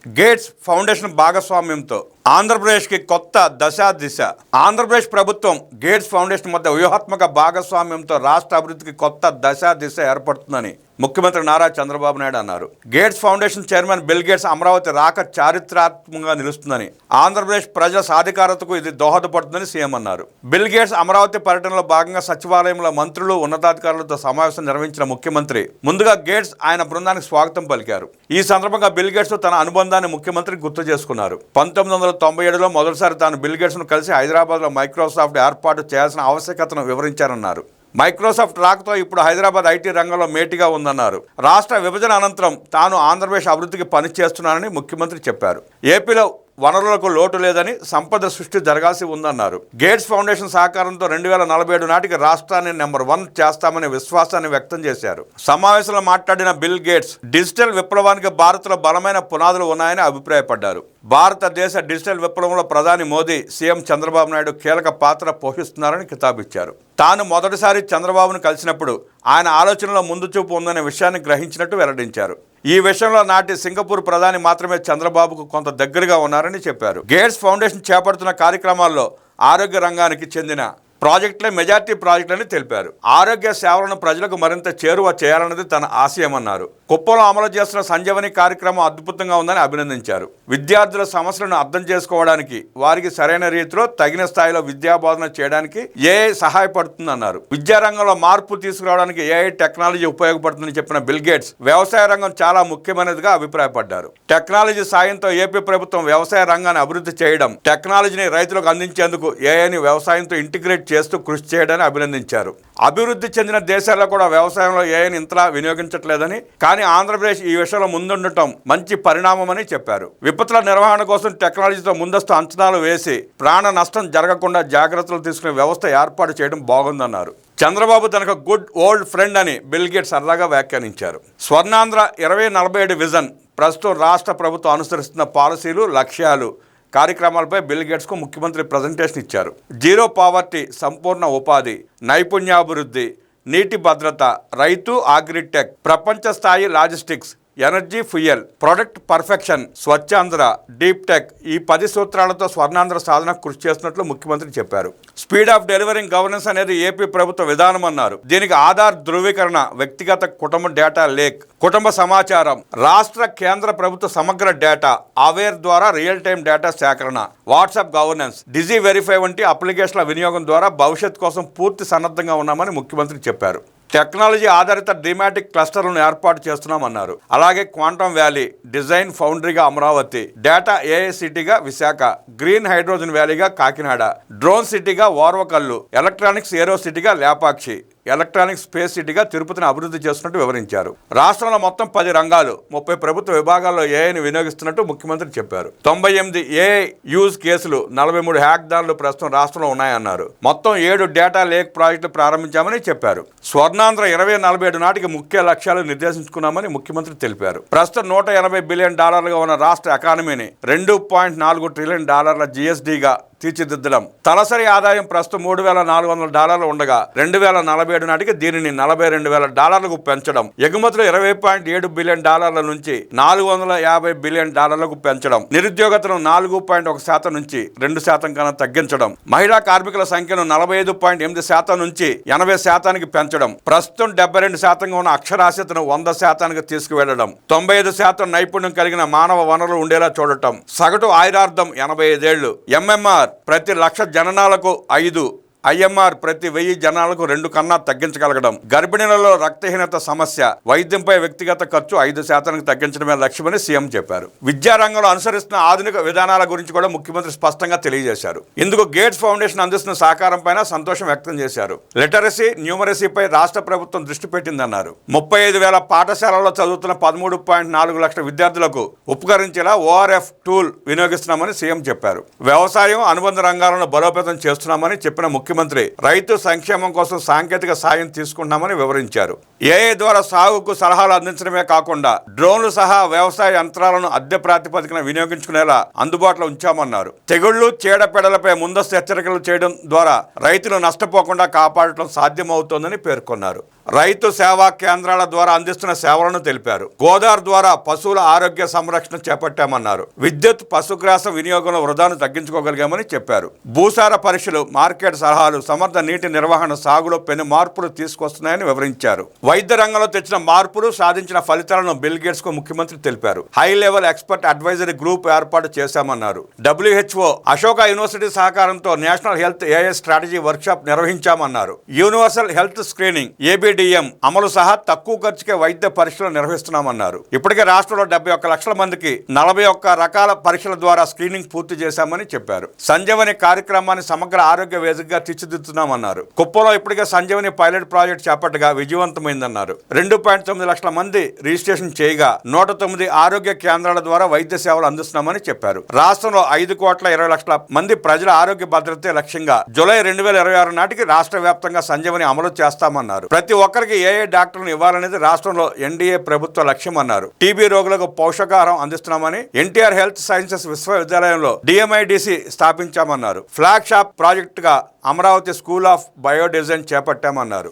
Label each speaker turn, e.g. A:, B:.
A: Gates foundation భాగస్వామ్యంతో ఆంధ్రప్రదేశ్కి కొత్త దిశ. ఆంధ్రప్రదేశ్ ప్రభుత్వం గేట్స్ ఫౌండేషన్ మధ్య వ్యూహాత్మక భాగస్వామ్యంతో రాష్ట్ర అభివృద్ధికి కొత్త దిశ ఏర్పడుతుందని ముఖ్యమంత్రి నారా చంద్రబాబు నాయుడు అన్నారు. Gates foundation chairman bill gates Amaravati రాక చారిత్రాత్మకంగా నిలుస్తుందని, ఆంధ్రప్రదేశ్ ప్రజల సాధికారతకు ఇది దోహదపడుతుందని సీఎం అన్నారు. బిల్ గేట్స్ అమరావతి పర్యటనలో భాగంగా సచివాలయంలో మంత్రులు, ఉన్నతాధికారులతో సమావేశం నిర్వహించిన ముఖ్యమంత్రి ముందుగా గేట్స్ ఆయన బృందానికి స్వాగతం పలికారు. ఈ సందర్భంగా బిల్ గేట్స్ తన అనుబంధాన్ని ముఖ్యమంత్రి గుర్తు చేసుకున్నారు. 1997లో మొదటిసారి తాను బిల్ గేట్స్ను కలిసి హైదరాబాద్లో మైక్రోసాఫ్ట్ ఏర్పాటు చేయాల్సిన ఆవశ్యకతను వివరించారన్నారు. మైక్రోసాఫ్ట్ రాకతో ఇప్పుడు హైదరాబాద్ ఐటీ రంగంలో మేటిగా ఉందన్నారు. రాష్ట్ర విభజన అనంతరం తాను ఆంధ్రప్రదేశ్ అభివృద్ధికి పనిచేస్తున్నానని ముఖ్యమంత్రి చెప్పారు. ఏపీలో వనరులకు లోటు లేదని, సంపద సృష్టి జరగాల్సి ఉందన్నారు. గేట్స్ ఫౌండేషన్ సహకారంతో 2047 నాటికి రాష్ట్రాన్ని నెంబర్ 1 చేస్తామనే విశ్వాసాన్ని వ్యక్తం చేశారు. సమావేశంలో మాట్లాడిన బిల్ గేట్స్ డిజిటల్ విప్లవానికి భారత్లో బలమైన పునాదులు ఉన్నాయని అభిప్రాయపడ్డారు. భారతదేశ డిజిటల్ విప్లవంలో ప్రధాని మోదీ, సీఎం చంద్రబాబు నాయుడు కీలక పాత్ర పోషిస్తున్నారని కితాబిచ్చారు. తాను మొదటిసారి చంద్రబాబును కలిసినప్పుడు ఆయన ఆలోచనలో ముందు చూపు ఉందనే విషయాన్ని గ్రహించినట్టు వెల్లడించారు. ఈ విషయంలో నాటి సింగపూర్ ప్రధాని మాత్రమే చంద్రబాబుకు కొంత దగ్గరగా ఉన్నారని చెప్పారు. గేట్స్ ఫౌండేషన్ చేపడుతున్న కార్యక్రమాల్లో ఆరోగ్య రంగానికి చెందిన ప్రాజెక్టులే మెజార్టీ ప్రాజెక్టులని తెలిపారు. ఆరోగ్య సేవలను ప్రజలకు మరింత చేరువ చేయాలన్నది తన ఆశయమన్నారు. కుప్పంలో అమలు చేస్తున్న సంజీవని కార్యక్రమం అద్భుతంగా ఉందని అభినందించారు. విద్యార్థుల సమస్యలను అర్థం చేసుకోవడానికి, వారికి సరైన రీతిలో తగిన స్థాయిలో విద్యాబోధన చేయడానికి ఏఐ సహాయపడుతుందన్నారు. విద్యారంగంలో మార్పు తీసుకురావడానికి ఏఐ టెక్నాలజీ ఉపయోగపడుతుందని చెప్పిన బిల్ గేట్స్ వ్యవసాయ రంగం చాలా ముఖ్యమైనదిగా అభిప్రాయపడ్డారు. టెక్నాలజీ సాయంతో ఏపీ ప్రభుత్వం వ్యవసాయ రంగాన్ని అభివృద్ధి చేయడం, టెక్నాలజీని రైతులకు అందించేందుకు ఏఐని వ్యవసాయంతో ఇంటిగ్రేట్ చేస్తూ కృషి చేయడాన్ని అభినందించారు. అభివృద్ధి చెందిన దేశాల్లో కూడా వ్యవసాయంలో ఏఐని ఇంతలా వినియోగించట్లేదని, కానీ ఆంధ్రప్రదేశ్ ఈ విషయంలో ముందుండటం మంచి పరిణామమని చెప్పారు. విపత్తుల నిర్వహణ కోసం టెక్నాలజీతో ముందస్తు అంచనాలు వేసి ప్రాణ నష్టం జరగకుండా జాగ్రత్తలు తీసుకునే వ్యవస్థ ఏర్పాటు చేయడం బాగుందన్నారు. చంద్రబాబు తనకు గుడ్ ఓల్డ్ ఫ్రెండ్ అని బిల్ గేట్స్ సరదాగా వ్యాఖ్యానించారు. స్వర్ణాంధ్ర 2047 విజన్, ప్రస్తుతం రాష్ట్ర ప్రభుత్వం అనుసరిస్తున్న పాలసీలు, లక్ష్యాలు, కార్యక్రమాలపై బిల్ గేట్స్కు ముఖ్యమంత్రి ప్రజెంటేషన్ ఇచ్చారు. జీరో పావర్టీ, సంపూర్ణ ఉపాధి, నైపుణ్యాభివృద్ధి, నీటి భద్రత, రైతు, అగ్రిటెక్, ప్రపంచ స్థాయి logistics, energy fuel, product perfection, Swachhandhra, deep tech, ఈ 10 సూత్రాలతో స్వర్ణాంధ్ర సాధనకు కృషి చేస్తున్నట్లు ముఖ్యమంత్రి చెప్పారు. స్పీడ్ ఆఫ్ డెలివరింగ్ గవర్నెన్స్ అనేది ఏపీ ప్రభుత్వ విధానం అన్నారు. దీనికి ఆధార్ ధృవీకరణ, వ్యక్తిగత కుటుంబ డేటా లేక్, కుటుంబ సమాచారం, రాష్ట్ర కేంద్ర ప్రభుత్వ సమగ్ర డేటా, అవేర్ ద్వారా రియల్ టైం డేటా సేకరణ, వాట్సాప్ గవర్నెన్స్, డిజీ వెరిఫై వంటి అప్లికేషన్ల వినియోగం ద్వారా భవిష్యత్ కోసం పూర్తి సన్నద్ధంగా ఉన్నామని ముఖ్యమంత్రి చెప్పారు. టెక్నాలజీ ఆధారిత డిమాటిక్ క్లస్టర్లను ఏర్పాటు చేస్తున్నామన్నారు. అలాగే క్వాంటమ్ వ్యాలీ, డిజైన్ ఫౌండరీగా అమరావతి, డేటా ఏఐ సిటీగా విశాఖ, గ్రీన్ హైడ్రోజన్ వ్యాలీగా కాకినాడ, డ్రోన్ సిటీగా ఓర్వకల్లు, ఎలక్ట్రానిక్స్ ఏరో సిటీగా లేపాక్షి, ఎలక్ట్రానిక్ స్పేస్ సిటీగా తిరుపతిని అభివృద్ధి చేస్తున్నట్టు వివరించారు. రాష్ట్రంలో మొత్తం 10 రంగాలు, 30 ప్రభుత్వ విభాగాల్లో ఏఐని వినియోగిస్తున్నట్టు ముఖ్యమంత్రి చెప్పారు. 98 ఏఐ యూజ్ కేసులు, 43 హ్యాక్దాన్లు ప్రస్తుతం రాష్ట్రంలో ఉన్నాయన్నారు. మొత్తం 7 డేటా లేక్ ప్రాజెక్టులు ప్రారంభించామని చెప్పారు. స్వర్ణాంధ్ర 2047 నాటికి ముఖ్య లక్ష్యాలు నిర్దేశించుకున్నామని ముఖ్యమంత్రి తెలిపారు. ప్రస్తుతం $180 బిలియన్ ఉన్న రాష్ట్ర ఎకానమీని $2.4 ట్రిలియన్ జీఎస్డీగా తీర్చిదిద్దడం, తలసరి ఆదాయం ప్రస్తుతం $3,400 ఉండగా 2047 నాటికి దీనిని $42,000 పెంచడం, ఎగుమతులు $20.7 బిలియన్ నుంచి $450 బిలియన్ పెంచడం, నిరుద్యోగతను 4.1% నుంచి 2% కన్నా తగ్గించడం, మహిళా కార్మికుల సంఖ్యను 45.8% నుంచి 80% పెంచడం, ప్రస్తుతం 72% ఉన్న అక్షరాస్యతను 100% తీసుకువెళ్లడం, 95% నైపుణ్యం కలిగిన మానవ వనరులు ఉండేలా చూడటం, సగటు ఆయురార్థం 85 ఏళ్లు, ఎంఎంఆర్ ప్రతి 1,00,000 జననాలకు 5, ఐఎంఆర్ ప్రతి 1000 జనాలకు 2 కన్నా తగ్గించగలగడం, గర్భిణీలలో రక్తహీనత సమస్య, వైద్యంపై వ్యక్తిగత ఖర్చు 5% తగ్గించడమే లక్ష్యమని సీఎం చెప్పారు. విద్యారంగంలో అనుసరిస్తున్న ఆధునిక విధానాల గురించి కూడా ముఖ్యమంత్రి స్పష్టంగా తెలియజేశారు. ఇందుకు గేట్స్ ఫౌండేషన్ అందిస్తున్న సహకారంపై సంతోషం వ్యక్తం చేశారు. లిటరసీ, న్యూమరసీపై రాష్ట్ర ప్రభుత్వం దృష్టి పెట్టిందన్నారు. 35,000 పాఠశాలల్లో చదువుతున్న 13.4 లక్షల విద్యార్థులకు ఉపకరించేలా ఓఆర్ఎఫ్ టూల్ వినియోగిస్తున్నామని సీఎం చెప్పారు. వ్యవసాయం, అనుబంధ రంగాలను బలోపేతం చేస్తున్నామని చెప్పిన ముఖ్యమంత్రి రైతు సంక్షేమం కోసం సాంకేతిక సాయం తీసుకుంటున్నామని వివరించారు. ఏఐ ద్వారా సాగుకు సలహాలు అందించడమే కాకుండా డ్రోన్లు సహా వ్యవసాయ యంత్రాలను అద్దె ప్రాతిపదికన వినియోగించుకునేలా అందుబాటులో ఉంచామన్నారు. తెగుళ్లు, చీడపీడలపై ముందస్తు హెచ్చరికలు చేయడం ద్వారా రైతులు నష్టపోకుండా కాపాడటం సాధ్యమవుతోందని పేర్కొన్నారు. రైతు సేవా కేంద్రాల ద్వారా అందిస్తున్న సేవలను తెలిపారు. గోదావరి ద్వారా పశువుల ఆరోగ్య సంరక్షణ చేపట్టామన్నారు. విద్యుత్, పశుగ్రాస వినియోగంలో వృధాను తగ్గించుకోగలిగామని చెప్పారు. భూసార పరీక్షలు, మార్కెట్ సలహాలు, సమర్థ నీటి నిర్వహణ సాగులో పెను మార్పులు తీసుకొస్తున్నాయని వివరించారు. వైద్య రంగంలో తెచ్చిన మార్పులు, సాధించిన ఫలితాలను బిల్ గేట్స్ కు ముఖ్యమంత్రి తెలిపారు. High level expert advisory group ఏర్పాటు చేశామన్నారు. WHO, అశోక యూనివర్సిటీ సహకారంతో national health AI strategy workshop నిర్వహించామన్నారు. యూనివర్సల్ హెల్త్ స్క్రీనింగ్ ABDM అమలు సహా తక్కువ ఖర్చుకే వైద్య పరీక్షలు నిర్వహిస్తున్నామన్నారు. ఇప్పటికే రాష్ట్రంలో 71 లక్షల మందికి 41 రకాల పరీక్షల ద్వారా స్క్రీనింగ్ పూర్తి చేశామని చెప్పారు. సంజీవని కార్యక్రమాన్ని సమగ్ర ఆరోగ్య వేదికగా తీర్చిదిద్దుతున్నామన్నారు. కుప్పంలో ఇప్పటికే సంజీవని పైలట్ ప్రాజెక్ట్ చేపట్టగా విజయవంతమైందన్నారు. 2.9 లక్షల మంది రిజిస్ట్రేషన్ చేయగా 109 ఆరోగ్య కేంద్రాల ద్వారా వైద్య సేవలు అందిస్తున్నామని చెప్పారు. రాష్ట్రంలో 5,20,00,000 మంది ప్రజల ఆరోగ్య భద్రతే లక్ష్యంగా జూలై 2026 నాటికి రాష్ట్ర వ్యాప్తంగా సంజీవని అమలు చేస్తామన్నారు. ప్రతి ఒక్కరికి AI డాక్టర్లను ఇవ్వాలనేది రాష్ట్రంలో NDA ప్రభుత్వ లక్ష్యం అన్నారు. టీబీ రోగులకు పౌషకాహారం అందిస్తున్నామని NTR హెల్త్ సైన్సెస్ విశ్వవిద్యాలయంలో DMIDC స్థాపించామన్నారు. ఫ్లాగ్ షాప్ ప్రాజెక్టుగా అమరావతి స్కూల్ ఆఫ్ బయోడిజైన్ చేపట్టామన్నారు.